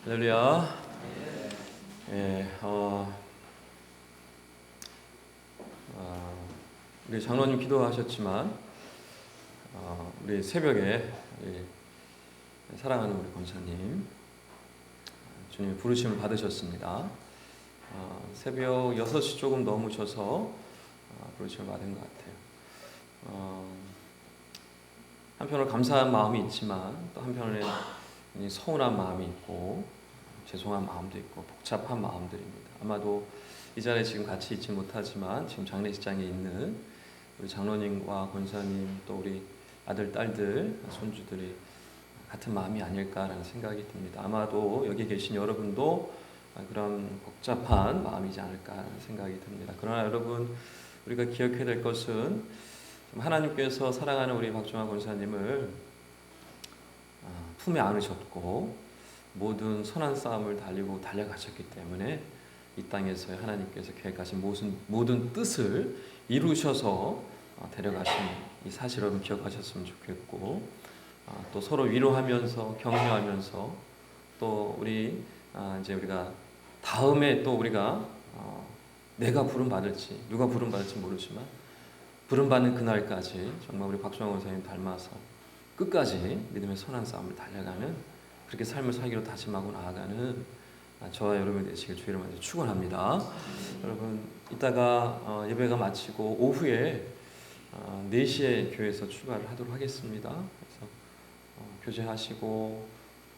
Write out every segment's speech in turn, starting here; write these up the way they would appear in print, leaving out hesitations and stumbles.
할렐루야. 우리 장로님 기도하셨지만 우리 새벽에 우리 사랑하는 우리 권사님 주님의 부르심을 받으셨습니다. 새벽 6시 조금 넘으셔서 부르심을 받은 것 같아요. 한편으로 감사한 마음이 있지만 또 한편으로는 서운한 마음이 있고 죄송한 마음도 있고 복잡한 마음들입니다. 아마도 이 자리에 지금 같이 있지 못하지만 지금 장례식장에 있는 우리 장로님과 권사님 또 우리 아들, 딸들, 손주들이 같은 마음이 아닐까라는 생각이 듭니다. 아마도 여기 계신 여러분도 그런 복잡한 마음이지 않을까라는 생각이 듭니다. 그러나 여러분, 우리가 기억해야 될 것은 하나님께서 사랑하는 우리 박종환 권사님을 품에 안으셨고 모든 선한 싸움을 달리고 달려가셨기 때문에 이 땅에서 하나님께서 계획하신 모든 뜻을 이루셔서 데려가신 이 사실 여러분 기억하셨으면 좋겠고, 또 서로 위로하면서 격려하면서 또 우리 이제 우리가 다음에 또 우리가 내가 부름 받을지 누가 부름 받을지 모르지만 부름 받는 그날까지 정말 우리 박종환 원사님 닮아서 끝까지 믿음의 선한 싸움을 달려가는 그렇게 삶을 살기로 다짐하고 나아가는 저와 여러분이 되시길 주의를 먼저 축원합니다. 여러분, 이따가 예배가 마치고 오후에 4시에 교회에서 출발을 하도록 하겠습니다. 그래서 교제하시고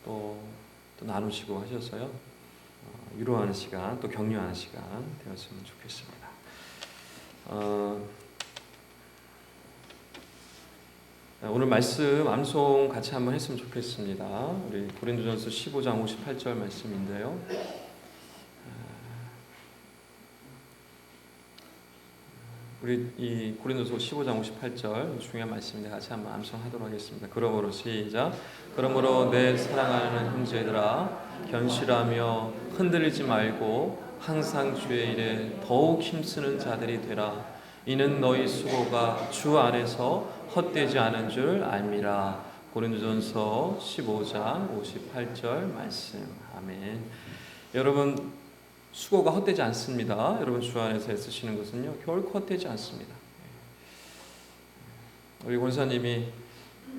또 나누시고 하셔서요, 위로하는 시간 또 격려하는 시간 되었으면 좋겠습니다. 오늘 말씀 암송 같이 한번 했으면 좋겠습니다. 우리 고린도전서 15장 58절 말씀인데요. 우리 이 고린도서 15장 58절 중요한 말씀인데 같이 한번 암송하도록 하겠습니다. 그러므로 시작. 그러므로 내 사랑하는 형제들아, 견실하며 흔들리지 말고 항상 주의 일에 더욱 힘쓰는 자들이 되라. 이는 너희 수고가 주 안에서 헛되지 않은 줄 알미라. 고린도전서 15장 58절 말씀. 아멘. 여러분, 수고가 헛되지 않습니다. 여러분 주 안에서 애쓰시는 것은요 결코 헛되지 않습니다. 우리 권사님이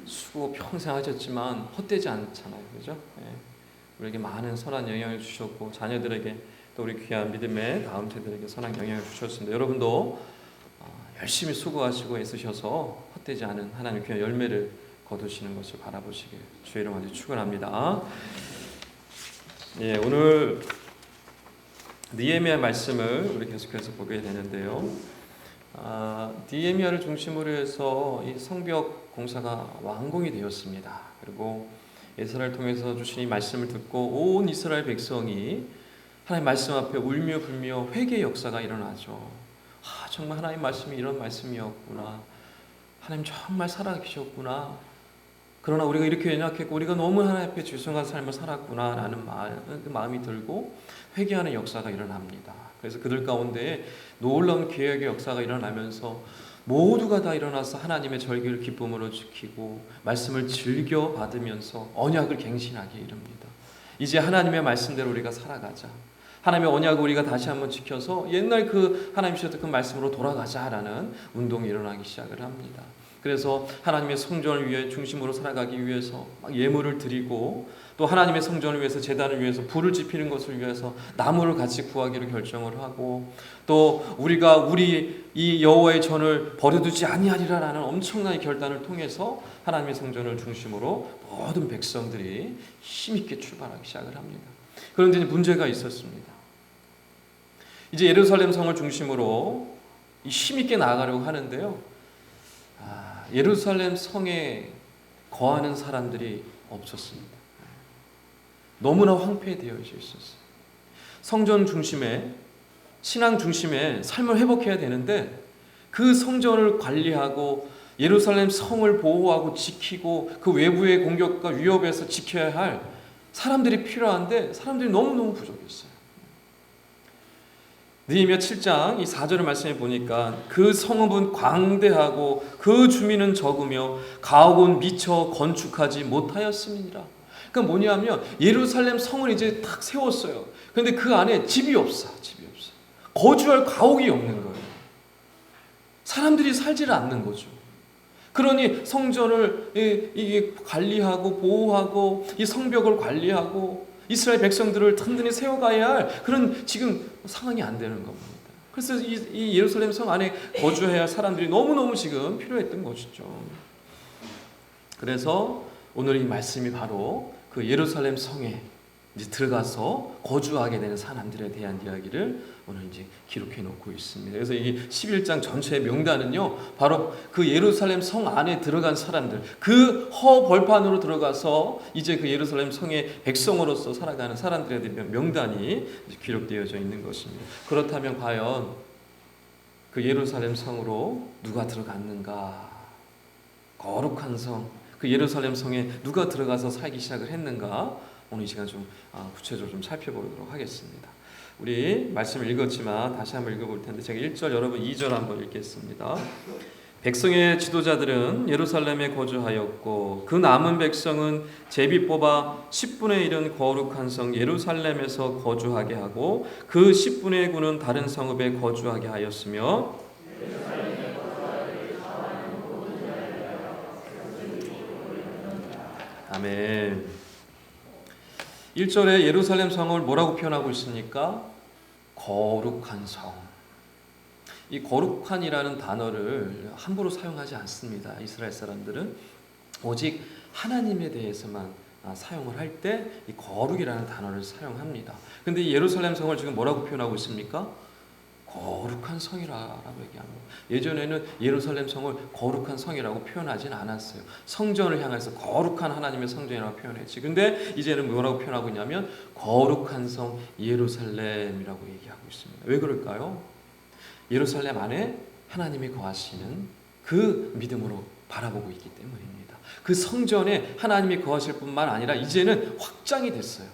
수고 평생 하셨지만 헛되지 않잖아요, 그죠? 우리에게 많은 선한 영향을 주셨고 자녀들에게 또 우리 귀한 믿음의 다음 세대에게 선한 영향을 주셨습니다. 여러분도 열심히 수고하시고 애쓰셔서 헛되지 않은 하나님의 귀한 열매를 거두시는 것을 바라보시길 주의 이름으로 먼저 축원합니다. 오늘 느헤미야 말씀을 우리 계속해서 보게 되는데요. 느헤미야를 중심으로 해서 이 성벽 공사가 완공이 되었습니다. 그리고 에스라를 통해서 주신 이 말씀을 듣고 온 이스라엘 백성이 하나님 말씀 앞에 울며 불며 회개의 역사가 일어나죠. 정말 하나님 말씀이 이런 말씀이었구나. 하나님 정말 살아계셨구나. 그러나 우리가 이렇게 연약했고 우리가 너무 하나님 앞에 죄송한 삶을 살았구나 라는 마음이 들고 회개하는 역사가 일어납니다. 그래서 그들 가운데 놀라운 개혁의 역사가 일어나면서 모두가 다 일어나서 하나님의 절기를 기쁨으로 지키고 말씀을 즐겨 받으면서 언약을 갱신하게 이릅니다. 이제 하나님의 말씀대로 우리가 살아가자. 하나님의 언약을 우리가 다시 한번 지켜서 옛날 그 하나님 주셨던 그 말씀으로 돌아가자라는 운동이 일어나기 시작을 합니다. 그래서 하나님의 성전을 위해 중심으로 살아가기 위해서 막 예물을 드리고 또 하나님의 성전을 위해서 제단을 위해서 불을 지피는 것을 위해서 나무를 같이 구하기로 결정을 하고 또 우리가 우리 이 여호와의 전을 버려두지 아니하리라라는 엄청난 결단을 통해서 하나님의 성전을 중심으로 모든 백성들이 힘있게 출발하기 시작을 합니다. 그런데 문제가 있었습니다. 이제 예루살렘 성을 중심으로 힘있게 나아가려고 하는데요. 예루살렘 성에 거하는 사람들이 없었습니다. 너무나 황폐되어 있었어요. 성전 중심에, 신앙 중심에 삶을 회복해야 되는데 그 성전을 관리하고 예루살렘 성을 보호하고 지키고 그 외부의 공격과 위협에서 지켜야 할 사람들이 필요한데 사람들이 너무너무 부족했어요. 느헤미야 7장 이 4절의 말씀에 보니까 그 성읍은 광대하고 그 주민은 적으며 가옥은 미처 건축하지 못하였음이니라. 그러니까 뭐냐면 예루살렘 성을 이제 딱 세웠어요. 그런데 그 안에 집이 없어. 거주할 가옥이 없는 거예요. 사람들이 살지를 않는 거죠. 그러니 성전을 이게 관리하고 보호하고 이 성벽을 관리하고 이스라엘 백성들을 든든히 세워가야 할 그런 지금 상황이 안 되는 겁니다. 그래서 이 예루살렘 성 안에 거주해야 할 사람들이 너무너무 지금 필요했던 것이죠. 그래서 오늘 이 말씀이 바로 그 예루살렘 성에 이제 들어가서 거주하게 되는 사람들에 대한 이야기를 오늘 이제 기록해 놓고 있습니다. 그래서 이 11장 전체의 명단은요, 바로 그 예루살렘 성 안에 들어간 사람들, 그 허벌판으로 들어가서 이제 그 예루살렘 성의 백성으로서 살아가는 사람들에 대한 명단이 기록되어져 있는 것입니다. 그렇다면 과연 그 예루살렘 성으로 누가 들어갔는가? 거룩한 성, 그 예루살렘 성에 누가 들어가서 살기 시작을 했는가? 오늘 이 시간 좀 구체적으로 좀 살펴보도록 하겠습니다. 우리 말씀을 읽었지만 다시 한번 읽어볼 텐데 제가 1절 여러분 2절 한번 읽겠습니다. 백성의 지도자들은 예루살렘에 거주하였고 그 남은 백성은 제비 뽑아 10분의 1은 거룩한 성 예루살렘에서 거주하게 하고 그 10분의 9는 다른 성읍에 거주하게 하였으며 아멘. 1절에 예루살렘 성을 뭐라고 표현하고 있습니까? 거룩한 성. 이 거룩한이라는 단어를 함부로 사용하지 않습니다. 이스라엘 사람들은 오직 하나님에 대해서만 사용을 할 때 이 거룩이라는 단어를 사용합니다. 근데 이 예루살렘 성을 지금 뭐라고 표현하고 있습니까? 거룩한 성이라고 얘기합니다. 예전에는 예루살렘 성을 거룩한 성이라고 표현하진 않았어요. 성전을 향해서 거룩한 하나님의 성전이라고 표현했지. 근데 이제는 뭐라고 표현하고 있냐면 거룩한 성 예루살렘이라고 얘기하고 있습니다. 왜 그럴까요? 예루살렘 안에 하나님이 거하시는 그 믿음으로 바라보고 있기 때문입니다. 그 성전에 하나님이 거하실 뿐만 아니라 이제는 확장이 됐어요.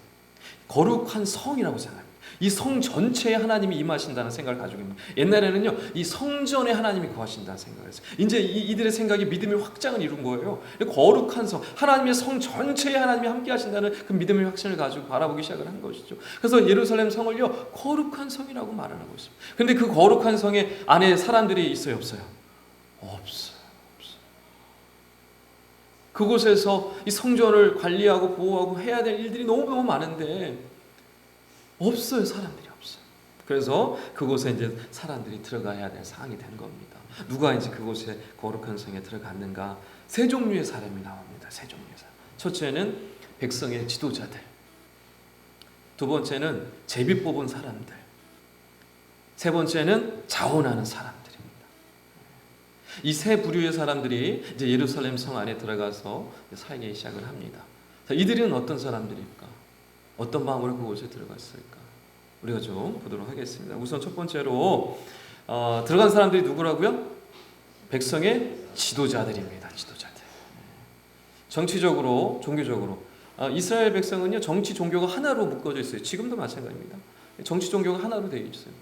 거룩한 성이라고 생각합니다. 이 성 전체에 하나님이 임하신다는 생각을 가지고 있는 거예요. 옛날에는요, 이 성전에 하나님이 거하신다는 생각을 했어요. 이제 이들의 생각이 믿음의 확장을 이룬 거예요. 거룩한 성, 하나님의 성 전체에 하나님이 함께 하신다는 그 믿음의 확신을 가지고 바라보기 시작을 한 것이죠. 그래서 예루살렘 성을요, 거룩한 성이라고 말을 하고 있습니다. 근데 그 거룩한 성에 안에 사람들이 있어요, 없어요? 없어요. 그곳에서 이 성전을 관리하고 보호하고 해야 될 일들이 너무너무 많은데 없어요. 사람들이 없어요. 그래서 그곳에 이제 사람들이 들어가야 될 상황이 된 겁니다. 누가 이제 그곳에 거룩한 성에 들어갔는가? 세 종류의 사람이 나옵니다. 세 종류의 사람. 첫째는 백성의 지도자들. 두 번째는 제비 뽑은 사람들. 세 번째는 자원하는 사람들입니다. 이 세 부류의 사람들이 이제 예루살렘 성 안에 들어가서 살기 시작을 합니다. 자, 이들은 어떤 사람들일까? 어떤 마음으로 그곳에 들어갔을까? 우리가 좀 보도록 하겠습니다. 우선 첫 번째로 들어간 사람들이 누구라고요? 백성의 지도자들입니다. 지도자들. 정치적으로, 종교적으로 이스라엘 백성은요, 정치, 종교가 하나로 묶어져 있어요. 지금도 마찬가지입니다. 정치, 종교가 하나로 되어 있어요.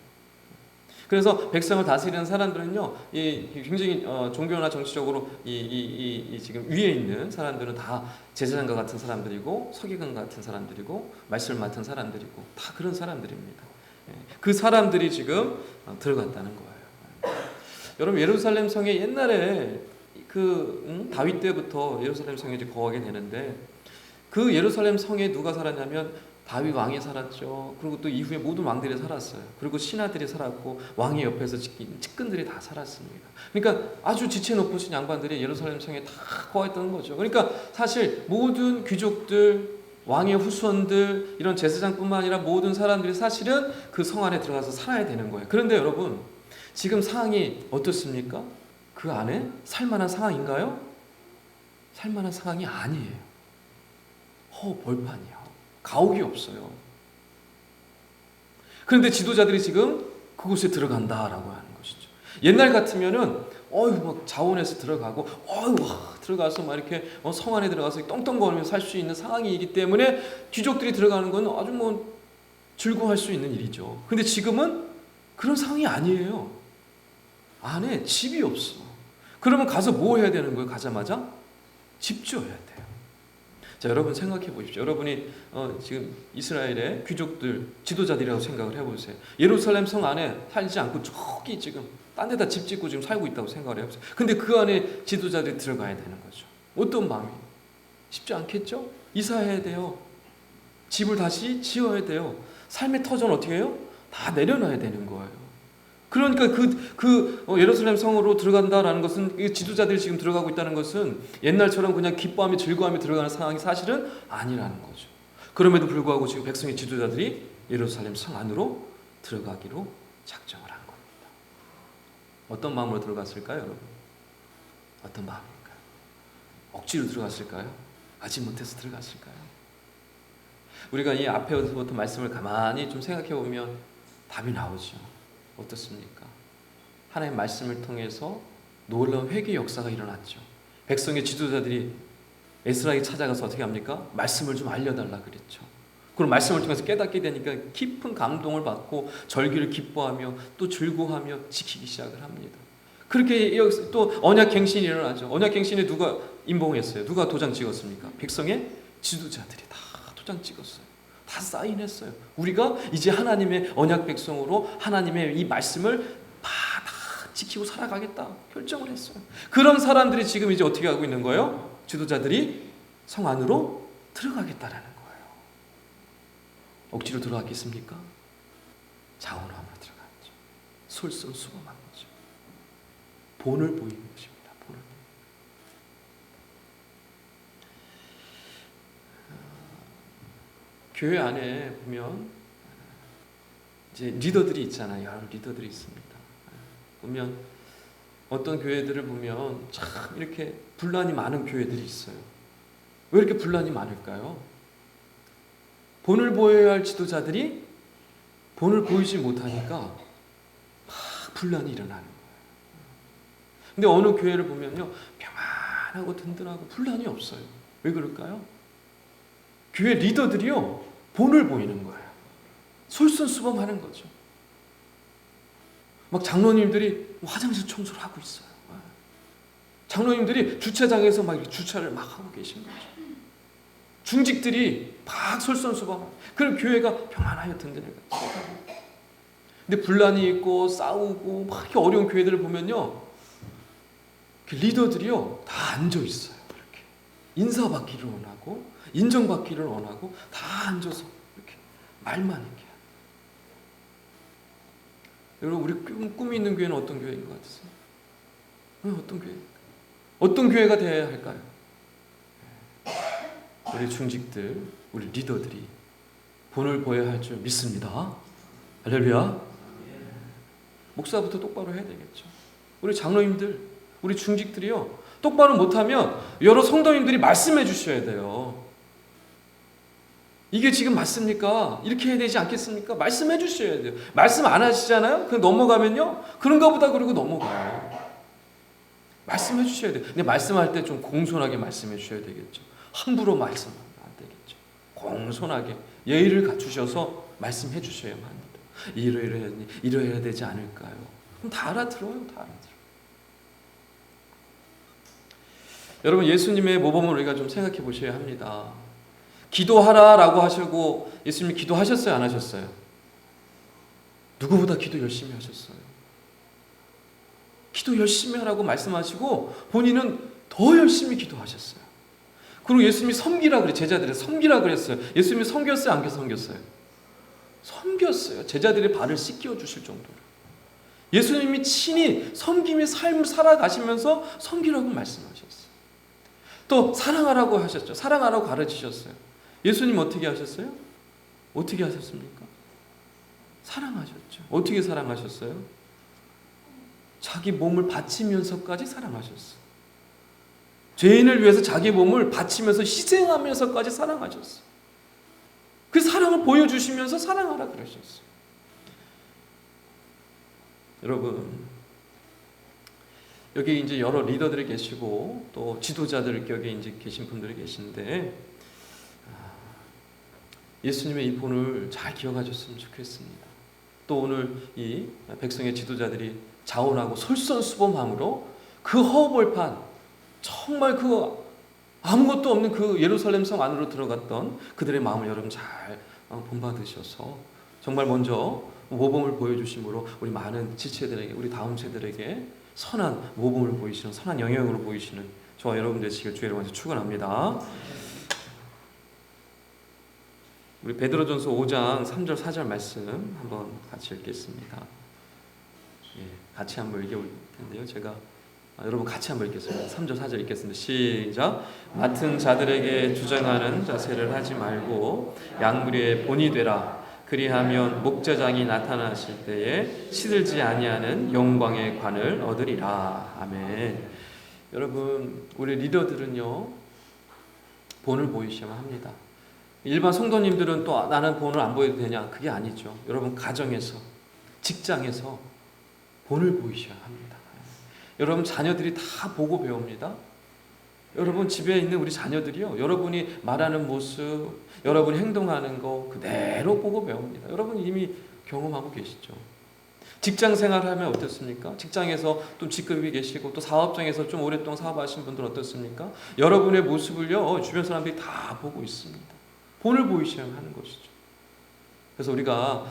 그래서 백성을 다스리는 사람들은요, 굉장히 종교나 정치적으로 지금 위에 있는 사람들은 다 제사장과 같은 사람들이고 서기관 같은 사람들이고 말씀을 맡은 사람들이고 다 그런 사람들입니다. 그 사람들이 지금 들어갔다는 거예요. 여러분, 예루살렘 성에 옛날에 다윗 때부터 예루살렘 성에 이제 거하게 되는데 그 예루살렘 성에 누가 살았냐면 다윗 왕이 살았죠. 그리고 또 이후에 모든 왕들이 살았어요. 그리고 신하들이 살았고 왕의 옆에서 측근들이 다 살았습니다. 그러니까 아주 지체 높으신 양반들이 예루살렘 성에 다 거했던 거죠. 그러니까 사실 모든 귀족들, 왕의 후손들, 이런 제사장뿐만 아니라 모든 사람들이 사실은 그 성 안에 들어가서 살아야 되는 거예요. 그런데 여러분, 지금 상황이 어떻습니까? 그 안에 살만한 상황인가요? 살만한 상황이 아니에요. 벌판이야. 가옥이 없어요. 그런데 지도자들이 지금 그곳에 들어간다라고 하는 것이죠. 옛날 같으면은 막 자원해서 들어가고 들어가서 막 이렇게 성 안에 들어가서 떵떵거리며 살 수 있는 상황이기 때문에 귀족들이 들어가는 건 아주 즐거워할 수 있는 일이죠. 근데 지금은 그런 상황이 아니에요. 안에 집이 없어. 그러면 가서 뭐 해야 되는 거예요? 가자마자 집 지어야 돼요. 자, 여러분 생각해 보십시오. 여러분이 지금 이스라엘의 귀족들, 지도자들이라고 생각을 해보세요. 예루살렘 성 안에 살지 않고 저기 지금 딴 데다 집 짓고 지금 살고 있다고 생각을 해보세요. 근데 그 안에 지도자들이 들어가야 되는 거죠. 어떤 마음이? 쉽지 않겠죠? 이사해야 돼요. 집을 다시 지어야 돼요. 삶의 터전 어떻게 해요? 다 내려놔야 되는 거예요. 그러니까 예루살렘 성으로 들어간다라는 것은, 지도자들이 지금 들어가고 있다는 것은 옛날처럼 그냥 기뻐하며 즐거워하며 들어가는 상황이 사실은 아니라는 거죠. 그럼에도 불구하고 지금 백성의 지도자들이 예루살렘 성 안으로 들어가기로 작정을 한 겁니다. 어떤 마음으로 들어갔을까요, 여러분? 어떤 마음일까요? 억지로 들어갔을까요? 아직 못해서 들어갔을까요? 우리가 이 앞에서부터 말씀을 가만히 좀 생각해 보면 답이 나오죠. 어떻습니까? 하나님의 말씀을 통해서 놀라운 회개 역사가 일어났죠. 백성의 지도자들이 에스라에게 찾아가서 어떻게 합니까? 말씀을 좀 알려달라 그랬죠. 그럼 말씀을 통해서 깨닫게 되니까 깊은 감동을 받고 절기를 기뻐하며 또 즐거워하며 지키기 시작을 합니다. 그렇게 또 언약갱신이 일어나죠. 언약갱신에 누가 임봉했어요? 누가 도장 찍었습니까? 백성의 지도자들이 다 도장 찍었어요. 다 사인했어요. 우리가 이제 하나님의 언약 백성으로 하나님의 이 말씀을 다 지키고 살아가겠다 결정을 했어요. 그런 사람들이 지금 이제 어떻게 하고 있는 거예요? 지도자들이 성 안으로 들어가겠다라는 거예요. 억지로 들어갔겠습니까? 자원함으로 들어갔죠. 솔선수범한 거죠. 본을 보이는 것입니다. 본을. 교회 안에 보면 이제 리더들이 있잖아요. 여러 리더들이 있습니다. 보면 어떤 교회들을 보면 참 이렇게 분란이 많은 교회들이 있어요. 왜 이렇게 분란이 많을까요? 본을 보여야 할 지도자들이 본을 보이지 못하니까 막 분란이 일어나는 거예요. 근데 어느 교회를 보면요, 평안하고 든든하고 분란이 없어요. 왜 그럴까요? 교회 리더들이요, 본을 보이는 거예요. 솔선수범하는 거죠. 막 장로님들이 화장실 청소를 하고 있어요. 장로님들이 주차장에서 막 주차를 막 하고 계신 거죠. 중직들이 막 솔선수범. 그럼 교회가 평안하여 든든해요. 근데 분란이 있고 싸우고 막 이렇게 어려운 교회들을 보면요, 리더들이요 다 앉아 있어요. 이렇게 인사받기를 원하고 인정받기를 원하고 다 앉아서 이렇게 말만 이렇게. 여러분, 우리 꿈이 있는 교회는 어떤 교회인 것 같으세요? 어떤 교회? 어떤 교회가 되어야 할까요? 우리 중직들, 우리 리더들이 본을 보여야 할 줄 믿습니다. 할렐루야. 목사부터 똑바로 해야 되겠죠. 우리 장로님들, 우리 중직들이요, 똑바로 못하면 여러 성도님들이 말씀해 주셔야 돼요. 이게 지금 맞습니까? 이렇게 해야 되지 않겠습니까? 말씀해 주셔야 돼요. 말씀 안 하시잖아요? 그냥 넘어가면요, 그런가 보다 그러고 넘어가요. 말씀해 주셔야 돼요. 근데 말씀할 때 좀 공손하게 말씀해 주셔야 되겠죠. 함부로 말씀하면 안 되겠죠. 공손하게 예의를 갖추셔서 말씀해 주셔야만 합니다. 이러해야 되지 않을까요? 그럼 다 알아들어요. 다 알아들어요. 여러분, 예수님의 모범을 우리가 좀 생각해 보셔야 합니다. 기도하라라고 하시고 예수님이 기도하셨어요? 안 하셨어요? 누구보다 기도 열심히 하셨어요. 기도 열심히 하라고 말씀하시고 본인은 더 열심히 기도하셨어요. 그리고 예수님이 섬기라 그래, 제자들이 섬기라 그랬어요. 예수님이 섬겼어요? 안 섬겼어요? 섬겼어요. 제자들의 발을 씻겨 주실 정도로. 예수님이 친히 섬김의 삶을 살아가시면서 섬기라고 말씀하셨어요. 또 사랑하라고 하셨죠. 사랑하라고 가르치셨어요. 예수님 어떻게 하셨어요? 어떻게 하셨습니까? 사랑하셨죠. 어떻게 사랑하셨어요? 자기 몸을 바치면서까지 사랑하셨어요. 죄인을 위해서 자기 몸을 바치면서 희생하면서까지 사랑하셨어요. 그 사랑을 보여주시면서 사랑하라 그러셨어요. 여러분, 여기 이제 여러 리더들이 계시고 또 지도자들 여기 이제 계신 분들이 계신데, 예수님의 이 본을 잘 기억하셨으면 좋겠습니다. 또 오늘 이 백성의 지도자들이 자원하고 솔선수범함으로 그 허벌판, 정말 그 아무것도 없는 그 예루살렘 성 안으로 들어갔던 그들의 마음을 여러분 잘 본받으셔서 정말 먼저 모범을 보여주심으로 우리 많은 지체들에게, 우리 다음 세대들에게 선한 모범을 보이시는, 선한 영향으로 보이시는 저와 여러분 되시길 주의 이름으로 축원합니다. 우리 베드로전서 5장 3절 4절 말씀 한번 같이 읽겠습니다. 같이 한번 읽어볼 텐데요. 제가 여러분 같이 한번 읽겠습니다. 3절 4절 읽겠습니다. 시작. 맡은 자들에게 주장하는 자세를 하지 말고 양무리의 본이 되라. 그리하면 목자장이 나타나실 때에 시들지 아니하는 영광의 관을 얻으리라. 아멘. 여러분, 우리 리더들은요, 본을 보이셔야 합니다. 일반 성도님들은 또 나는 본을 안 보여도 되냐? 그게 아니죠. 여러분, 가정에서, 직장에서 본을 보이셔야 합니다. 여러분, 자녀들이 다 보고 배웁니다. 여러분, 집에 있는 우리 자녀들이요, 여러분이 말하는 모습, 여러분이 행동하는 거 그대로 보고 배웁니다. 여러분 이미 경험하고 계시죠. 직장 생활하면 어떻습니까? 직장에서 좀 직급이 계시고 또 사업장에서 좀 오랫동안 사업하신 분들 어떻습니까? 여러분의 모습을요, 주변 사람들이 다 보고 있습니다. 본을 보이셔야 하는 것이죠. 그래서 우리가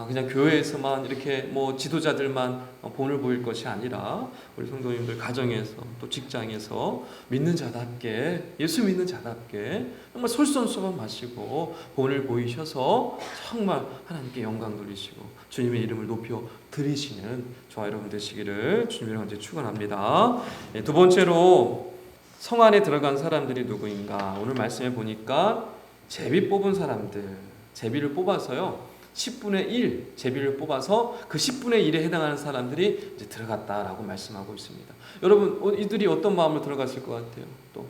그냥 교회에서만 이렇게 뭐 지도자들만 본을 보일 것이 아니라 우리 성도님들 가정에서 또 직장에서 믿는 자답게, 예수 믿는 자답게 정말 솔선수범 마시고 본을 보이셔서 정말 하나님께 영광 돌리시고 주님의 이름을 높여 드리시는 저와 여러분 되시기를 주님이랑 이제 축원합니다. 두 번째로 성 안에 들어간 사람들이 누구인가? 오늘 말씀해 보니까 제비 뽑은 사람들, 제비를 뽑아서요 10분의 1 제비를 뽑아서 그 10분의 1에 해당하는 사람들이 이제 들어갔다라고 말씀하고 있습니다. 여러분 이들이 어떤 마음으로 들어갔을 것 같아요? 또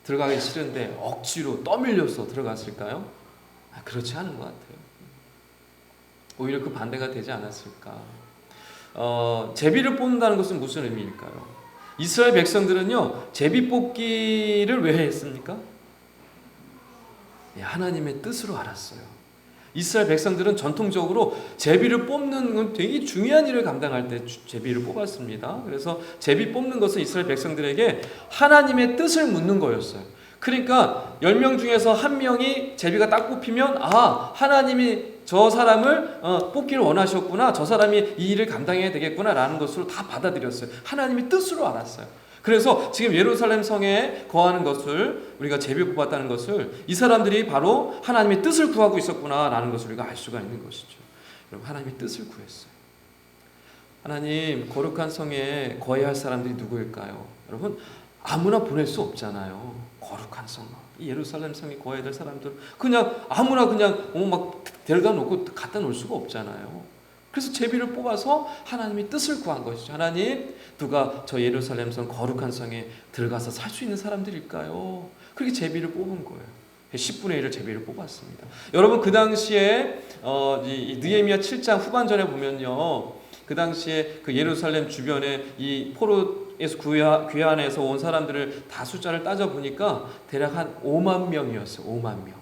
들어가기 싫은데 억지로 떠밀려서 들어갔을까요? 그렇지 않은 것 같아요. 오히려 그 반대가 되지 않았을까? 제비를 뽑는다는 것은 무슨 의미일까요? 이스라엘 백성들은요 제비 뽑기를 왜 했습니까? 하나님의 뜻으로 알았어요. 이스라엘 백성들은 전통적으로 제비를 뽑는 건 되게 중요한 일을 감당할 때 제비를 뽑았습니다. 그래서 제비 뽑는 것은 이스라엘 백성들에게 하나님의 뜻을 묻는 거였어요. 그러니까 10명 중에서 1명이 제비가 딱 뽑히면 하나님이 저 사람을 뽑기를 원하셨구나, 저 사람이 이 일을 감당해야 되겠구나 라는 것으로 다 받아들였어요. 하나님의 뜻으로 알았어요. 그래서 지금 예루살렘 성에 거하는 것을 우리가 제비 뽑았다는 것을 이 사람들이 바로 하나님의 뜻을 구하고 있었구나라는 것을 우리가 알 수가 있는 것이죠. 여러분 하나님의 뜻을 구했어요. 하나님 거룩한 성에 거해야 할 사람들이 누구일까요? 여러분 아무나 보낼 수 없잖아요. 거룩한 성, 이 예루살렘 성에 거해야 될 사람들 그냥 아무나 그냥 막 데려다 놓고 갖다 놓을 수가 없잖아요. 그래서 제비를 뽑아서 하나님의 뜻을 구한 것이죠. 하나님, 누가 저 예루살렘 성 거룩한 성에 들어가서 살 수 있는 사람들일까요? 그렇게 제비를 뽑은 거예요. 10분의 1을 제비를 뽑았습니다. 여러분 그 당시에 이 느헤미야 7장 후반전에 보면요, 그 당시에 그 예루살렘 주변에 이 포로에서 귀환해서 온 사람들을 다 숫자를 따져 보니까 대략 한 5만 명이었어요. 5만 명.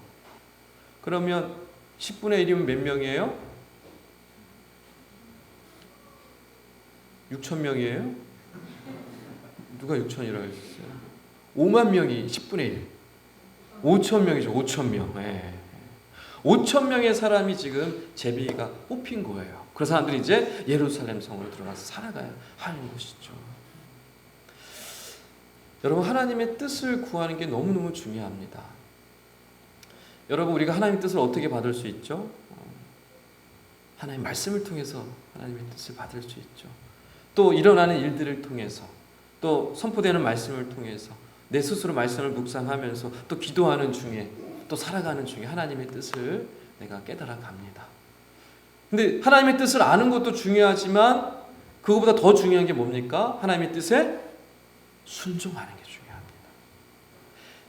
그러면 10분의 1이면 몇 명이에요? 6천 명이에요? 누가 6천이라고 했어요? 5만 명이 10분의 1. 5천 명이죠. 5천 명. 5천 명의 사람이 지금 제비가 뽑힌 거예요. 그 사람들이 이제 예루살렘 성으로 들어가서 살아가야 하는 것이죠. 여러분 하나님의 뜻을 구하는 게 너무너무 중요합니다. 여러분 우리가 하나님의 뜻을 어떻게 받을 수 있죠? 하나님 말씀을 통해서 하나님의 뜻을 받을 수 있죠. 또 일어나는 일들을 통해서, 또 선포되는 말씀을 통해서 내 스스로 말씀을 묵상하면서 또 기도하는 중에, 또 살아가는 중에 하나님의 뜻을 내가 깨달아 갑니다. 근데 하나님의 뜻을 아는 것도 중요하지만 그것보다 더 중요한 게 뭡니까? 하나님의 뜻에 순종하는 게 중요합니다.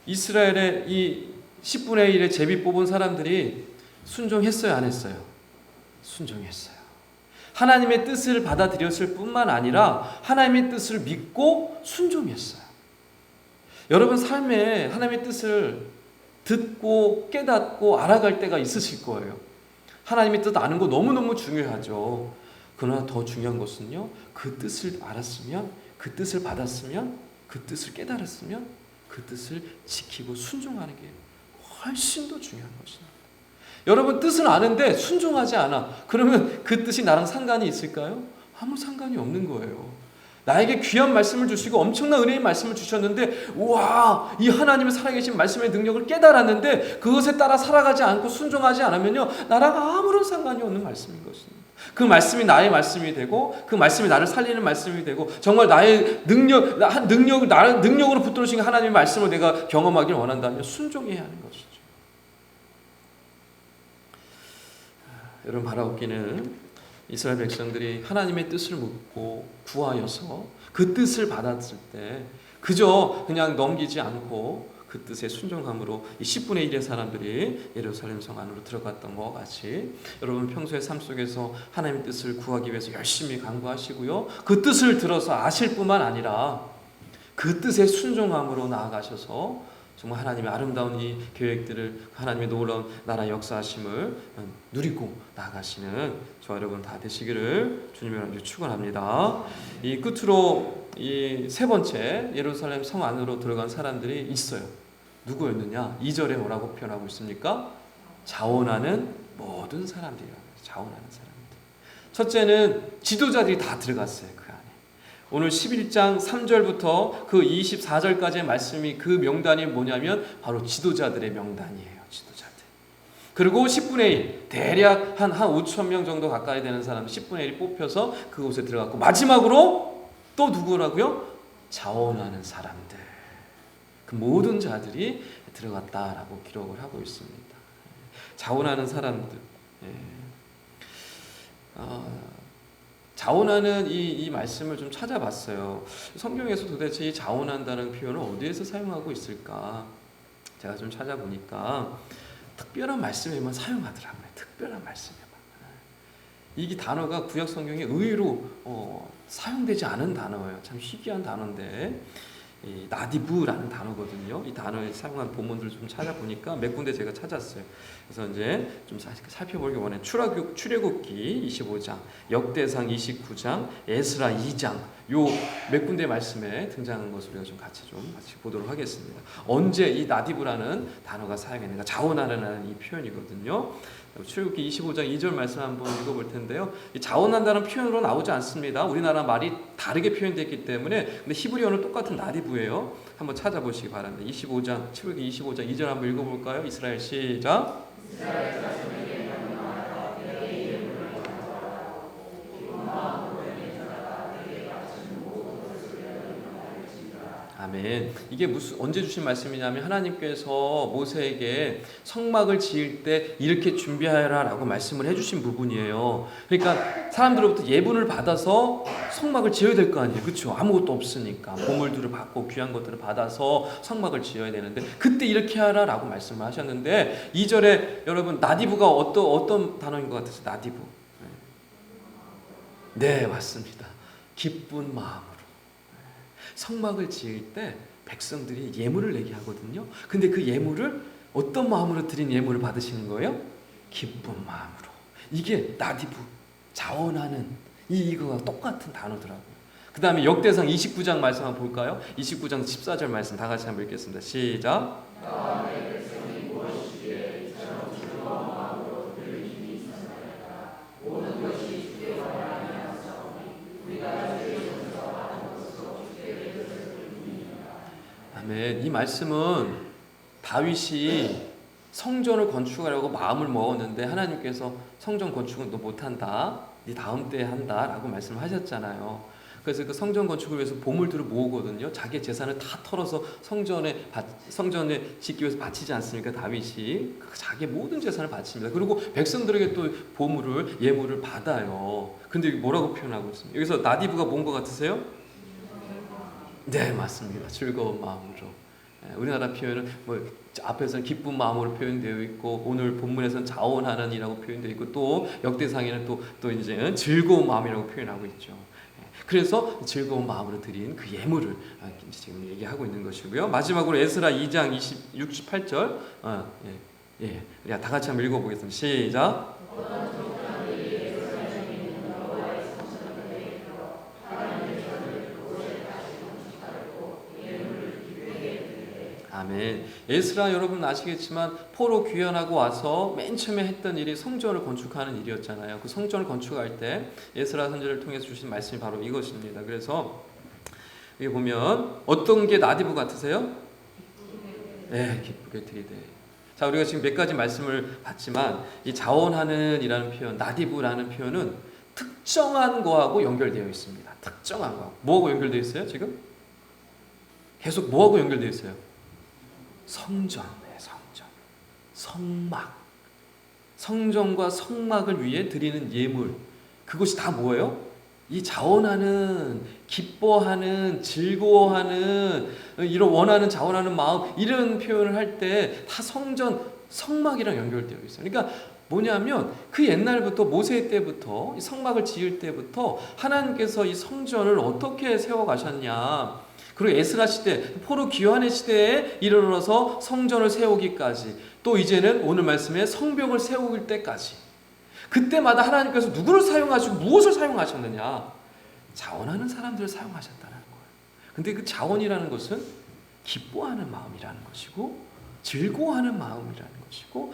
이스라엘의 이 10분의 1의 제비 뽑은 사람들이 순종했어요, 안 했어요? 순종했어요. 하나님의 뜻을 받아들였을 뿐만 아니라 하나님의 뜻을 믿고 순종했어요. 여러분 삶에 하나님의 뜻을 듣고 깨닫고 알아갈 때가 있으실 거예요. 하나님의 뜻 아는 거 너무너무 중요하죠. 그러나 더 중요한 것은요, 그 뜻을 알았으면, 그 뜻을 받았으면, 그 뜻을 깨달았으면 그 그 뜻을 지키고 순종하는 게 훨씬 더 중요한 것입니다. 여러분 뜻은 아는데 순종하지 않아. 그러면 그 뜻이 나랑 상관이 있을까요? 아무 상관이 없는 거예요. 나에게 귀한 말씀을 주시고 엄청난 은혜의 말씀을 주셨는데 우와 이 하나님의 살아계신 말씀의 능력을 깨달았는데 그것에 따라 살아가지 않고 순종하지 않으면요 나랑 아무런 상관이 없는 말씀인 것입니다. 그 말씀이 나의 말씀이 되고 그 말씀이 나를 살리는 말씀이 되고 정말 나의 능력으로 붙들어주신 하나님의 말씀을 내가 경험하길 원한다면 순종해야 하는 것이죠. 여러분 바라옵기는 이스라엘 백성들이 하나님의 뜻을 묻고 구하여서 그 뜻을 받았을 때 그저 그냥 넘기지 않고 그 뜻에 순종함으로 이 10분의 1의 사람들이 예루살렘 성 안으로 들어갔던 것 같이 여러분 평소의 삶 속에서 하나님의 뜻을 구하기 위해서 열심히 간구하시고요. 그 뜻을 들어서 아실 뿐만 아니라 그 뜻에 순종함으로 나아가셔서 정말 하나님의 아름다운 이 계획들을 하나님의 놀라운 나라 역사하심을 누리고 나아가시는 저 여러분 다 되시기를 주님의 축원합니다. 이 끝으로 이 세 번째 예루살렘 성 안으로 들어간 사람들이 있어요. 누구였느냐? 2절에 뭐라고 표현하고 있습니까? 자원하는 모든 사람들이라고 해요. 자원하는 사람들. 첫째는 지도자들이 다 들어갔어요. 그 안에. 오늘 11장 3절부터 그 24절까지의 말씀이 그 명단이 뭐냐면 바로 지도자들의 명단이에요. 지도자들. 그리고 10분의 1 대략 한 5천 명 정도 가까이 되는 사람 10분의 1이 뽑혀서 그곳에 들어갔고 마지막으로 또 누구라고요? 자원하는 사람들. 그 모든 자들이 들어갔다라고 기록을 하고 있습니다. 자원하는 사람들. 자원하는 이 말씀을 좀 찾아봤어요. 성경에서 도대체 이 자원한다는 표현을 어디에서 사용하고 있을까? 제가 좀 찾아보니까 특별한 말씀에만 사용하더라고요. 특별한 말씀에만. 이 단어가 구약 성경에 의외로 사용되지 않은 단어예요. 참 희귀한 단어인데 이 나디브라는 단어거든요. 이 단어에 사용한 본문들을 좀 찾아보니까 몇 군데 제가 찾았어요. 그래서 이제 좀 살펴보기 원해. 출애굽기 25장, 역대상 29장, 에스라 2장 요 몇 군데 말씀에 등장한 것을 우리가 좀 같이 보도록 하겠습니다. 언제 이 나디브라는 단어가 사용했는가? 자원하라는 이 표현이거든요. 출애굽기 25장 2절 말씀 한번 읽어볼 텐데요. 이 자원한다는 표현으로 나오지 않습니다. 우리나라 말이 다르게 표현됐기 때문에 근데 히브리어는 똑같은 나디브예요. 한번 찾아보시기 바랍니다. 25장 출애굽기 25장 2절 한번 읽어볼까요? 이스라엘 시작. 아멘. 이게 언제 주신 말씀이냐면 하나님께서 모세에게 성막을 지을 때 이렇게 준비하라라고 말씀을 해주신 부분이에요. 그러니까 사람들로부터 예분을 받아서 성막을 지어야 될 거 아니에요. 그렇죠? 아무것도 없으니까 보물들을 받고 귀한 것들을 받아서 성막을 지어야 되는데 그때 이렇게 하라라고 말씀을 하셨는데 2절에 여러분 나디브가 어떤 단어인 것 같아서 나디브. 네, 맞습니다. 기쁜 마음으로. 성막을 지을 때 백성들이 예물을 내게 하거든요. 근데 그 예물을 어떤 마음으로 드린 예물을 받으시는 거예요? 기쁜 마음으로. 이게 나디브, 자원하는 이거가 똑같은 단어더라고요. 그 다음에 역대상 29장 말씀 한번 볼까요? 29장 14절 말씀 다 같이 한번 읽겠습니다. 시작. 아멘. 이 말씀은 다윗이 성전을 건축하려고 마음을 먹었는데 하나님께서 성전 건축은 너 못한다. 네 다음 때에 한다라고 말씀하셨잖아요. 그래서 그 성전 건축을 위해서 보물들을 모으거든요. 자기 재산을 다 털어서 성전에 짓기 위해서 바치지 않습니까? 다윗이 자기 모든 재산을 바칩니다. 그리고 백성들에게 또 예물을 받아요. 근데 뭐라고 표현하고 있습니까? 여기서 나디브가 뭔 것 같으세요? 네, 맞습니다. 즐거운 마음으로. 우리나라 표현은 앞에서는 기쁜 마음으로 표현되어 있고 오늘 본문에서는 자원하는 이라고 표현되어 있고 또 역대상에는 또 이제 즐거운 마음이라고 표현하고 있죠. 그래서 즐거운 마음으로 드린 그 예물을 지금 얘기하고 있는 것이고요. 마지막으로 에스라 2장 68절 우리 다 같이 한번 읽어보겠습니다. 시작. 아멘. 에스라 여러분 아시겠지만 포로 귀환하고 와서 맨 처음에 했던 일이 성전을 건축하는 일이었잖아요. 그 성전을 건축할 때 에스라 선지자를 통해서 주신 말씀이 바로 이것입니다. 그래서 여기 보면 어떤 게 나디브 같으세요? 네, 기쁘게 드리되. 자, 우리가 지금 몇 가지 말씀을 봤지만 이 자원하는 이라는 표현, 나디브라는 표현은 특정한 거하고 연결되어 있습니다. 특정한 거. 뭐하고 연결되어 있어요, 지금? 계속 뭐하고 연결되어 있어요? 성전, 성전, 성막. 성전과 성막을 위해 드리는 예물. 그것이 다 뭐예요? 이 자원하는, 기뻐하는, 즐거워하는, 이런 원하는 자원하는 마음, 이런 표현을 할 때 다 성전, 성막이랑 연결되어 있어요. 그러니까 뭐냐면 그 옛날부터 모세 때부터 성막을 지을 때부터 하나님께서 이 성전을 어떻게 세워 가셨냐. 그리고 에스라 시대, 포로 귀환의 시대에 이르러서 성전을 세우기까지, 또 이제는 오늘 말씀에 성벽을 세울 때까지, 그때마다 하나님께서 누구를 사용하시고 무엇을 사용하셨느냐? 자원하는 사람들을 사용하셨다는 거예요. 근데 그 자원이라는 것은 기뻐하는 마음이라는 것이고 즐거워하는 마음이라는 것이고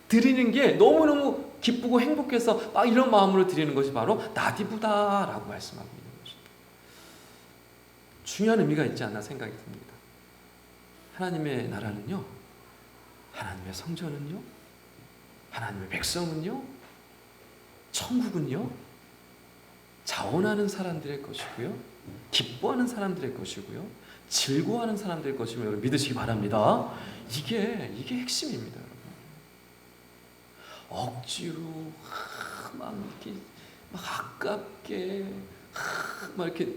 드리는 게 너무너무 기쁘고 행복해서 막 이런 마음으로 드리는 것이 바로 나디브다라고 말씀하고 있는 것입니다. 중요한 의미가 있지 않나 생각이 듭니다. 하나님의 나라는요, 하나님의 성전은요, 하나님의 백성은요, 천국은요, 자원하는 사람들의 것이고요, 기뻐하는 사람들의 것이고요, 즐거워하는 사람들의 것임을 여러분 믿으시기 바랍니다. 이게 핵심입니다, 여러분. 억지로 막 이렇게 막 아깝게 막 이렇게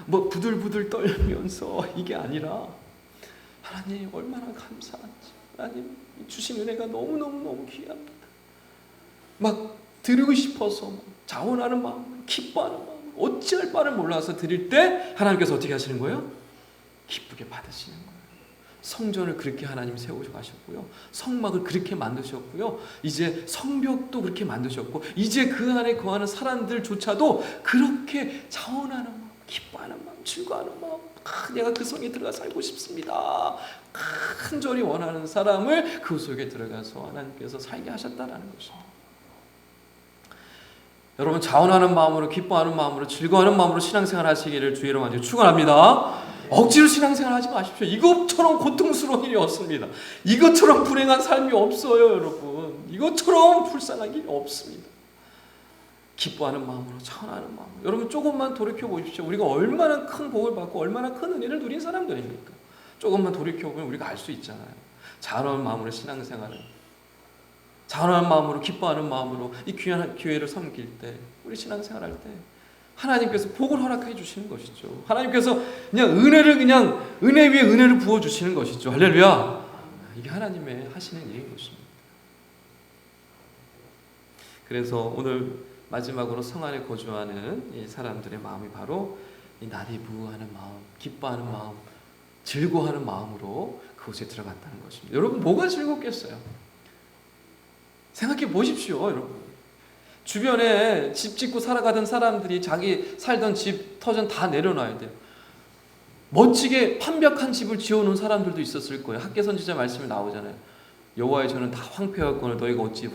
뭐 부들부들 떨면서 이게 아니라 하나님 얼마나 감사한지, 하나님 주신 은혜가 너무 귀합니다. 막 드리고 싶어서 자원하는 마음, 기뻐하는 마음, 어찌할 바를 몰라서 드릴 때 하나님께서 어떻게 하시는 거예요? 기쁘게 받으시는 거예요. 성전을 그렇게 하나님 세우셔가셨고요, 성막을 그렇게 만드셨고요, 이제 성벽도 그렇게 만드셨고, 이제 그 안에 거하는 사람들조차도 그렇게 자원하는 마음, 기뻐하는 마음, 즐거워하는 마음, 내가 그 성에 들어가 살고 싶습니다, 간절히 원하는 사람을 그 속에 들어가서 하나님께서 살게 하셨다라는 것입니다. 여러분, 자원하는 마음으로, 기뻐하는 마음으로, 즐거워하는 마음으로 신앙생활 하시기를 주의 이름으로 축원합니다. 억지로 신앙생활 하지 마십시오. 이것처럼 고통스러운 일이 없습니다. 이것처럼 불행한 삶이 없어요, 여러분. 이것처럼 불쌍한 일이 없습니다. 기뻐하는 마음으로, 자원하는 마음으로. 여러분, 조금만 돌이켜 보십시오. 우리가 얼마나 큰 복을 받고 얼마나 큰 은혜를 누린 사람들입니까? 조금만 돌이켜 보면 우리가 알 수 있잖아요. 자원하는 마음으로 신앙생활을, 자원하는 마음으로, 기뻐하는 마음으로 이 귀한 교회를 섬길 때, 우리 신앙생활 할 때 하나님께서 복을 허락해 주시는 것이죠. 하나님께서 그냥 은혜 위에 은혜를 부어 주시는 것이죠. 할렐루야. 이게 하나님의 하시는 일인 것입니다. 그래서 오늘 마지막으로 성 안에 거주하는 이 사람들의 마음이 바로 이 나디브하는 마음, 기뻐하는 마음, 즐거워하는 마음으로 그곳에 들어갔다는 것입니다. 여러분, 뭐가 즐겁겠어요? 생각해 보십시오, 여러분. 주변에 집 짓고 살아가던 사람들이 자기 살던 집, 터전 다 내려놔야 돼요. 멋지게 판벽한 집을 지어놓은 사람들도 있었을 거예요. 학개 선지자 말씀이 나오잖아요. 여호와의 전은 다 황폐하거늘 너희가 어찌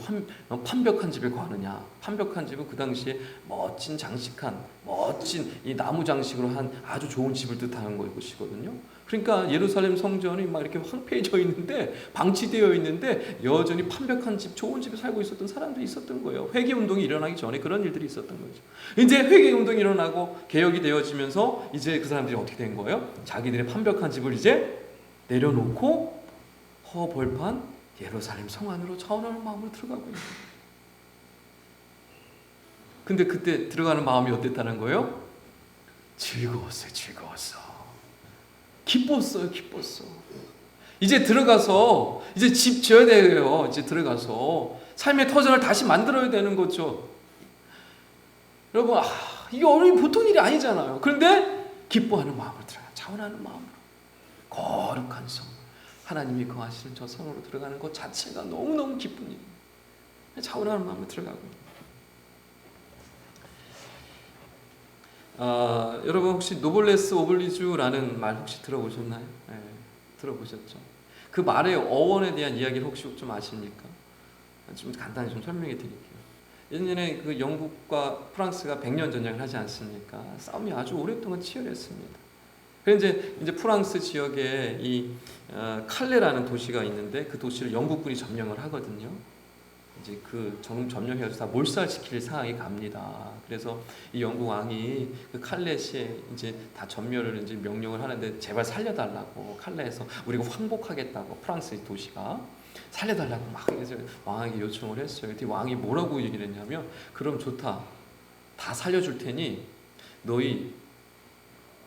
판벽한 집에 거하느냐. 판벽한 집은 그 당시에 멋진 장식한, 멋진 이 나무 장식으로 한 아주 좋은 집을 뜻하는 것이거든요. 그러니까 예루살렘 성전이 막 이렇게 황폐해져 있는데, 방치되어 있는데 여전히 판벽한 집, 좋은 집에 살고 있었던 사람들이 있었던 거예요. 회개운동이 일어나기 전에 그런 일들이 있었던 거죠. 이제 회개운동이 일어나고 개혁이 되어지면서 이제 그 사람들이 어떻게 된 거예요? 자기들의 판벽한 집을 이제 내려놓고 허벌판 예루살렘 성 안으로 자원하는 마음으로 들어가고 있는 거예요. 근데 그때 들어가는 마음이 어땠다는 거예요? 즐거웠어요. 기뻤어요. 이제 들어가서 이제 집 지어야 돼요. 이제 들어가서 삶의 터전을 다시 만들어야 되는 거죠. 여러분, 이게 보통 일이 아니잖아요. 그런데 기뻐하는 마음으로 들어가, 자원하는 마음으로, 거룩한 성, 하나님이 거하시는 저 성으로 들어가는 것 자체가 너무너무 기쁜 일이에요. 자원하는 마음으로 들어가고. 여러분, 혹시 노블레스 오블리주라는 말 혹시 들어보셨나요? 네. 들어보셨죠? 그 말의 어원에 대한 이야기를 혹시 좀 아십니까? 좀 간단히 좀 설명해 드릴게요. 예전에 그 영국과 프랑스가 100년 전쟁을 하지 않습니까? 싸움이 아주 오랫동안 치열했습니다. 그래서 이제 프랑스 지역에 이 칼레라는 도시가 있는데 그 도시를 영국군이 점령을 하거든요. 이제 그 점령해서 다 몰살시킬 상황이 갑니다. 그래서 이 영국 왕이 그 칼렛에 이제 다 전멸을 이제 명령을 하는데 제발 살려달라고 칼렛에서 우리가 황복하겠다고 프랑스 도시가 살려달라고 막 이제 왕에게 요청을 했어요. 그때 왕이 뭐라고 얘기를 했냐면 그럼 좋다. 다 살려줄 테니 너희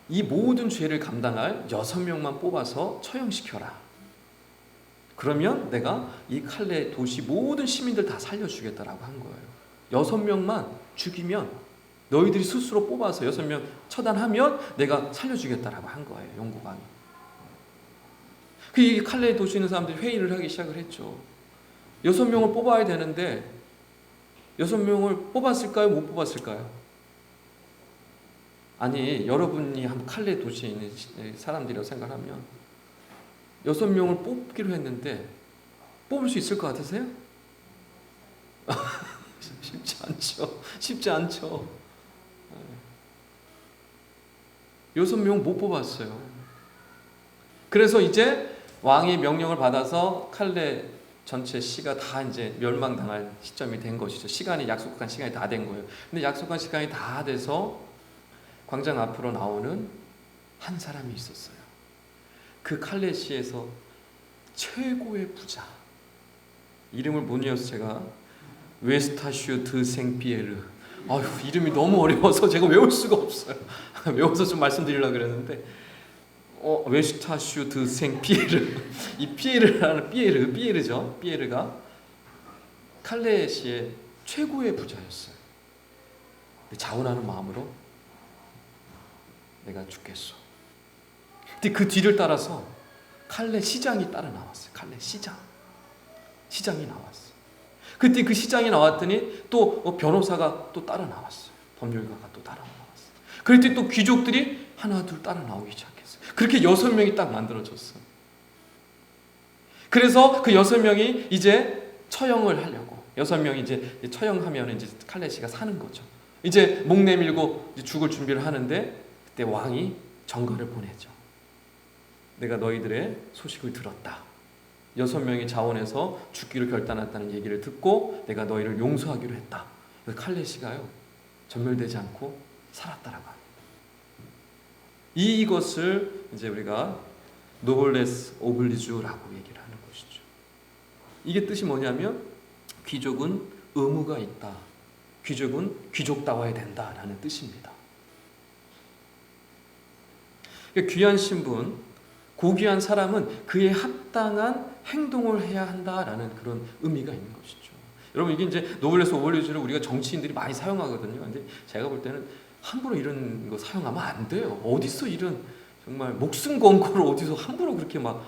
이 모든 죄를 감당할 6명만 뽑아서 처형시켜라. 그러면 내가 이 칼레 도시 모든 시민들 다 살려주겠다라고 한 거예요. 6명만 죽이면 너희들이 스스로 뽑아서 6명 처단하면 내가 살려주겠다라고 한 거예요. 영국 왕이. 그 칼레 도시에 있는 사람들이 회의를 하기 시작을 했죠. 6명을 뽑아야 되는데 6명을 뽑았을까요? 못 뽑았을까요? 아니 여러분이 한 칼레 도시에 있는 사람들이라고 생각하면 6명을 뽑기로 했는데 뽑을 수 있을 것 같으세요? 쉽지 않죠. 쉽지 않죠. 6명 못 뽑았어요. 그래서 이제 왕이 명령을 받아서 칼레 전체 시가 다 이제 멸망당할 시점이 된 것이죠. 시간이 약속한 시간이 다 된 거예요. 근데 약속한 시간이 다 돼서 광장 앞으로 나오는 한 사람이 있었어요. 그 칼레시에서 최고의 부자. 이름을 못 외워서 제가 웨스타슈 드 생피에르. 아유, 이름이 너무 어려워서 제가 외울 수가 없어요. 외워서 좀 말씀드리려고 그랬는데 웨스타슈 드 생피에르. 이 피에르라는 피에르죠. 피에르가 칼레시의 최고의 부자였어요. 자원하는 마음으로 내가 죽겠소. 근데 그 뒤를 따라서 칼레 시장이 따라 나왔어요. 칼레 시장이 나왔어요. 그때 그 시장이 나왔더니 또 변호사가 또 따라 나왔어요. 법률가가 또 따라 나왔어요. 그랬더니 또 귀족들이 하나 둘 따라 나오기 시작했어요. 그렇게 6명이 딱 만들어졌어요. 그래서 그 6명이 이제 처형을 하려고 6명이 이제 처형하면 이제 칼레시가 사는 거죠. 이제 목 내밀고 이제 죽을 준비를 하는데 그때 왕이 전가를 보내죠. 내가 너희들의 소식을 들었다. 6명이 자원해서 죽기로 결단했다는 얘기를 듣고 내가 너희를 용서하기로 했다. 그래서 칼레시가요 전멸되지 않고 살았다라고 합니다. 이것을 이제 우리가 노블레스 오블리주라고 얘기를 하는 것이죠. 이게 뜻이 뭐냐면 귀족은 의무가 있다. 귀족은 귀족다워야 된다라는 뜻입니다. 귀한 신분, 고귀한 사람은 그에 합당한 행동을 해야 한다라는 그런 의미가 있는 것이죠. 여러분 이게 이제 노블레스 오블리주를 우리가 정치인들이 많이 사용하거든요. 근데 제가 볼 때는 함부로 이런 거 사용하면 안 돼요. 어디서 이런 정말 목숨 건 거를 어디서 함부로 그렇게 막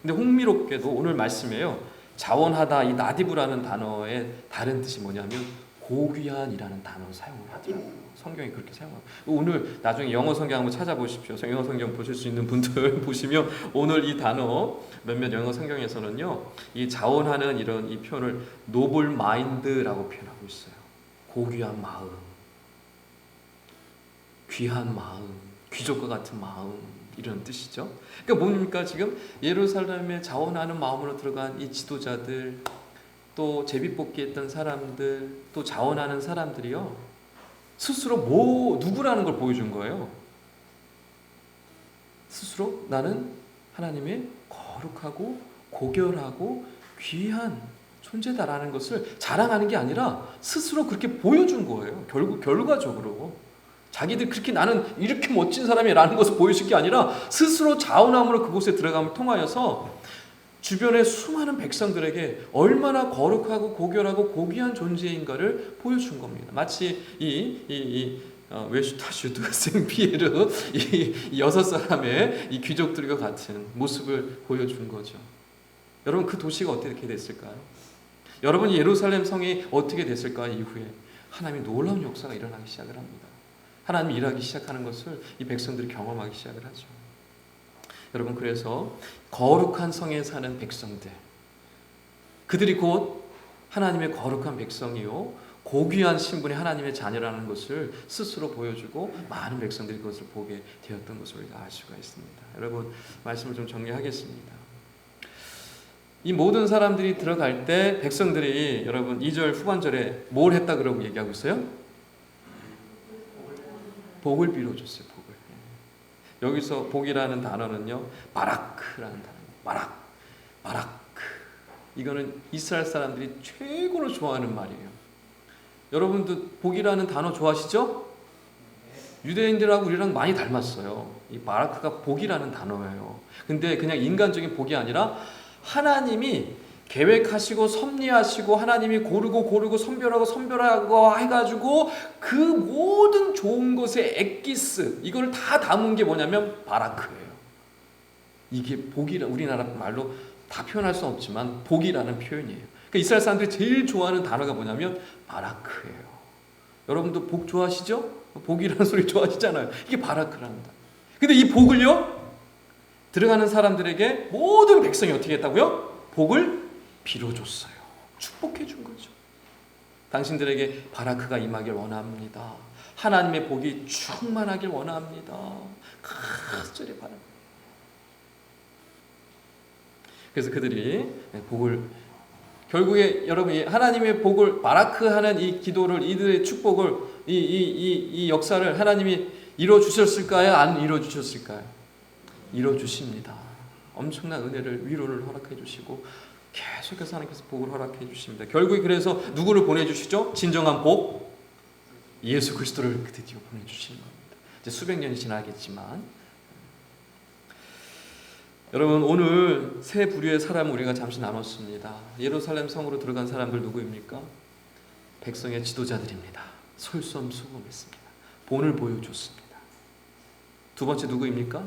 근데 흥미롭게도 오늘 말씀에요. 자원하다 이 나디브라는 단어의 다른 뜻이 뭐냐면 고귀한이라는 단어를 사용을 하더라고요. 성경이 그렇게 사용하고 오늘 나중에 영어 성경 한번 찾아보십시오. 영어 성경 보실 수 있는 분들 보시면 오늘 이 단어 몇몇 영어 성경에서는요 이 자원하는 이런 이 표현을 노블 마인드라고 표현하고 있어요. 고귀한 마음, 귀한 마음, 귀족과 같은 마음 이런 뜻이죠. 그러니까 뭡니까 지금 예루살렘에 자원하는 마음으로 들어간 이 지도자들 또 제비뽑기했던 사람들 또 자원하는 사람들이요 스스로 누구라는 걸 보여준 거예요. 스스로 나는 하나님의 거룩하고 고결하고 귀한 존재다라는 것을 자랑하는 게 아니라 스스로 그렇게 보여준 거예요. 결과적으로 자기들 그렇게 나는 이렇게 멋진 사람이라는 것을 보여줄 게 아니라 스스로 자원함으로 그곳에 들어감을 통하여서 주변의 수많은 백성들에게 얼마나 거룩하고 고결하고 고귀한 존재인가를 보여준 겁니다. 마치 웨슈타슈드 생피에르 이 6사람의 이 귀족들과 같은 모습을 보여준 거죠. 여러분 그 도시가 어떻게 됐을까요? 여러분 예루살렘 성이 어떻게 됐을까? 이후에 하나님의 놀라운 역사가 일어나기 시작을 합니다. 하나님이 일하기 시작하는 것을 이 백성들이 경험하기 시작을 하죠. 여러분, 그래서 거룩한 성에 사는 백성들, 그들이 곧 하나님의 거룩한 백성이요 고귀한 신분의 하나님의 자녀라는 것을 스스로 보여주고 많은 백성들이 그것을 보게 되었던 것을 우리가 알 수가 있습니다. 여러분, 말씀을 좀 정리하겠습니다. 이 모든 사람들이 들어갈 때 백성들이 여러분 2절 후반절에 뭘 했다 그러고 얘기하고 있어요? 복을 빌어줬어요. 복을. 여기서 복이라는 단어는요 바라크라는 단어입니다. 바라크. 이거는 이스라엘 사람들이 최고로 좋아하는 말이에요. 여러분도 복이라는 단어 좋아하시죠? 유대인들하고 우리랑 많이 닮았어요. 이 바라크가 복이라는 단어예요. 근데 그냥 인간적인 복이 아니라 하나님이 계획하시고 섭리하시고 하나님이 고르고 선별하고 해가지고 그 모든 좋은 것의 엑기스, 이걸 다 담은 게 뭐냐면 바라크예요. 이게 복이라, 우리나라 말로 다 표현할 수 없지만 복이라는 표현이에요. 그러니까 이스라엘 사람들이 제일 좋아하는 단어가 뭐냐면 바라크예요. 여러분도 복 좋아하시죠? 복이라는 소리 좋아하시잖아요. 이게 바라크라는 단어. 근데 이 복을요 들어가는 사람들에게 모든 백성이 어떻게 했다고요? 복을 빌어줬어요. 축복해 준 거죠. 당신들에게 바라크가 임하길 원합니다. 하나님의 복이 충만하길 원합니다. 간절히 바랍니다. 그래서 그들이 복을, 결국에 여러분이 하나님의 복을 바라크하는 이 기도를, 이들의 축복을, 이 역사를 하나님이 이루어 주셨을까요? 안 이루어 주셨을까요? 이루어 주십니다. 엄청난 은혜를, 위로를 허락해 주시고 계속해서 하나님께서 복을 허락해 주십니다. 결국에 그래서 누구를 보내주시죠? 진정한 복, 예수 그리스도를 드디어 보내주시는 겁니다. 이제 수백 년이 지나겠지만 여러분, 오늘 세 부류의 사람을 우리가 잠시 나눴습니다. 예루살렘 성으로 들어간 사람들 누구입니까? 백성의 지도자들입니다. 솔선수범했습니다. 본을 보여줬습니다. 두 번째 누구입니까?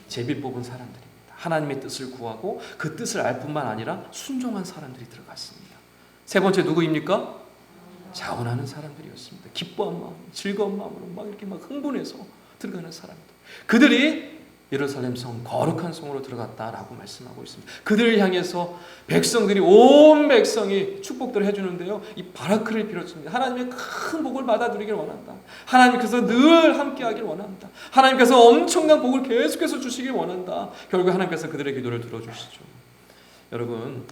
제비 뽑은 사람들입니다. 하나님의 뜻을 구하고 그 뜻을 알 뿐만 아니라 순종한 사람들이 들어갔습니다. 세 번째 누구입니까? 자원하는 사람들이었습니다. 기뻐한 마음, 즐거운 마음으로 막 이렇게 막 흥분해서 들어가는 사람들. 그들이 예루살렘 성, 거룩한 성으로 들어갔다라고 말씀하고 있습니다. 그들을 향해서 백성들이, 온 백성이 축복들을 해주는데요, 이 바라크를 비롯합니다. 하나님의 큰 복을 받아들이길 원한다. 하나님께서 늘 함께하길 원한다. 하나님께서 엄청난 복을 계속해서 주시길 원한다. 결국 하나님께서 그들의 기도를 들어주시죠. 여러분,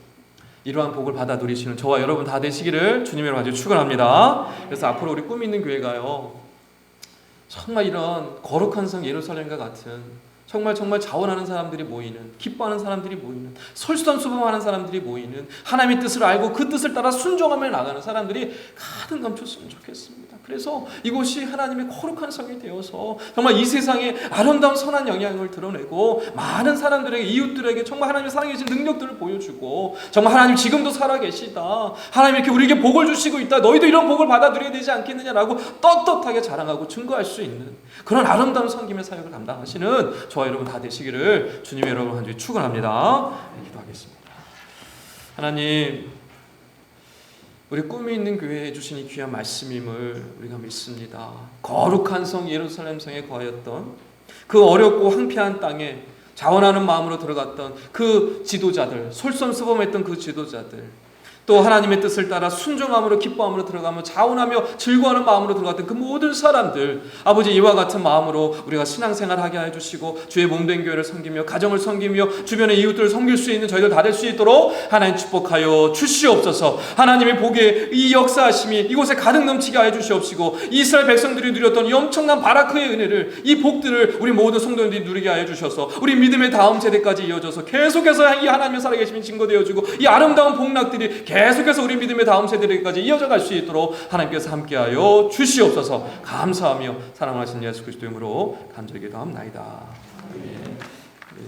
이러한 복을 받아 누리시는 저와 여러분 다 되시기를 주님의 이름으로 축원합니다. 그래서 앞으로 우리 꿈 있는 교회가요, 정말 이런 거룩한 성 예루살렘과 같은 정말 자원하는 사람들이 모이는, 기뻐하는 사람들이 모이는, 솔선수범하는 사람들이 모이는, 하나님의 뜻을 알고 그 뜻을 따라 순종하며 나가는 사람들이 가득 넘쳤으면 좋겠습니다. 그래서 이곳이 하나님의 거룩한 성이 되어서 정말 이 세상에 아름다운 선한 영향을 드러내고 많은 사람들에게, 이웃들에게 정말 하나님의 살아계신 능력들을 보여주고, 정말 하나님 지금도 살아계시다, 하나님 이렇게 우리에게 복을 주시고 있다, 너희도 이런 복을 받아들여야 되지 않겠느냐라고 떳떳하게 자랑하고 증거할 수 있는 그런 아름다운 섬김의 사역을 감당하시는 저와 여러분 다 되시기를 주님의 여러분 한 주에 축원합니다. 기도하겠습니다. 하나님, 우리 꿈이 있는 교회에 주신 이 귀한 말씀임을 우리가 믿습니다. 거룩한 성 예루살렘 성에 거하였던 그 어렵고 황폐한 땅에 자원하는 마음으로 들어갔던 그 지도자들, 솔선수범했던 그 지도자들, 또 하나님의 뜻을 따라 순종함으로 기뻐함으로 들어가며 자원하며 즐거워하는 마음으로 들어갔던 그 모든 사람들, 아버지 이와 같은 마음으로 우리가 신앙생활하게 해주시고 주의 몸된 교회를 섬기며 가정을 섬기며 주변의 이웃들을 섬길 수 있는 저희들 다 될 수 있도록 하나님 축복하여 주시옵소서. 하나님의 복의 이 역사하심이 이곳에 가득 넘치게 하여 주시옵시고, 이스라엘 백성들이 누렸던 이 엄청난 바라크의 은혜를, 이 복들을 우리 모든 성도들이 누리게 하여 주셔서 우리 믿음의 다음 세대까지 이어져서 계속해서 이 하나님의 살아계심이 증거되어지고 이 아름다운 복락들이 계속해서 우리 믿음의 다음 세대까지 이어져 갈 수 있도록 하나님께서 함께하여 주시옵소서. 감사하며 사랑하신 예수 그리스도 이름으로 간절히 기도합나이다. 아멘.